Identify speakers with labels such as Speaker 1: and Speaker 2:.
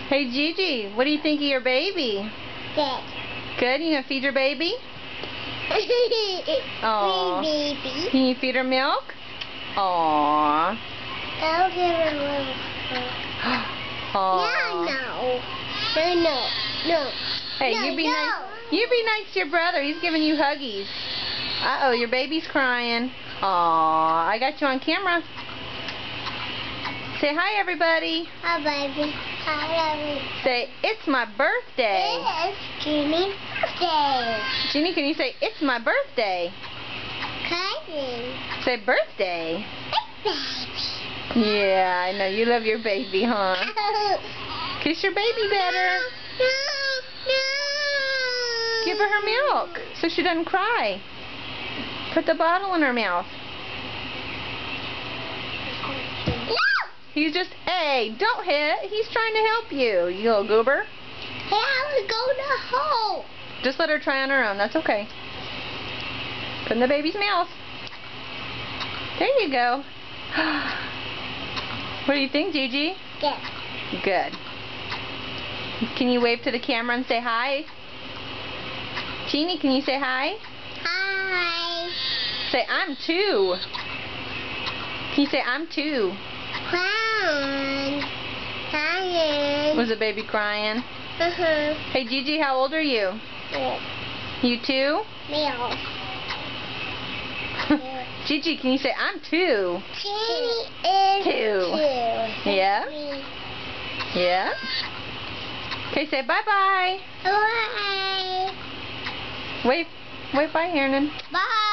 Speaker 1: Hey Gigi, what do you think of your baby?
Speaker 2: Good.
Speaker 1: Good? You gonna feed your baby? Aww.
Speaker 2: Baby.
Speaker 1: Can you feed her milk? Aww.
Speaker 2: I'll give her milk.
Speaker 1: Aww.
Speaker 2: No.
Speaker 1: Hey,
Speaker 2: No,
Speaker 1: you be
Speaker 2: no.
Speaker 1: nice. You be nice to your brother. He's giving you huggies. Uh-oh, your baby's crying. Aww. I got you on camera. Say hi, everybody.
Speaker 2: Hi, baby. Hi, baby.
Speaker 1: Say, it's my birthday.
Speaker 2: It's Jimmy's birthday.
Speaker 1: Ginny, can you say, it's my birthday?
Speaker 2: Cousin.
Speaker 1: Say, birthday.
Speaker 2: It's
Speaker 1: Yeah, I know. You love your baby, huh?
Speaker 2: baby.
Speaker 1: Kiss your baby better.
Speaker 2: No.
Speaker 1: Give her her milk so she doesn't cry. Put the bottle in her mouth.
Speaker 2: No.
Speaker 1: He's just, hey, don't hit. He's trying to help you, you little goober.
Speaker 2: Hey, I was going to home.
Speaker 1: Just let her try on her own. That's okay. Put in the baby's mouth. There you go. What do you think, Gigi?
Speaker 2: Good.
Speaker 1: Good. Can you wave to the camera and say hi? Jeannie, can you say hi?
Speaker 2: Hi.
Speaker 1: Say, I'm two. Can you say, I'm two?
Speaker 2: Clown. Crying.
Speaker 1: Was the baby crying?
Speaker 2: Uh-huh.
Speaker 1: Hey, Gigi, how old are you?
Speaker 2: Good.
Speaker 1: You two?
Speaker 2: Meow.
Speaker 1: Gigi, can you say, I'm two?
Speaker 2: Jenny is
Speaker 1: Two. Yeah?
Speaker 2: Me.
Speaker 1: Yeah? Okay, say bye-bye.
Speaker 2: Bye.
Speaker 1: Wave bye, Hernan.
Speaker 2: Bye.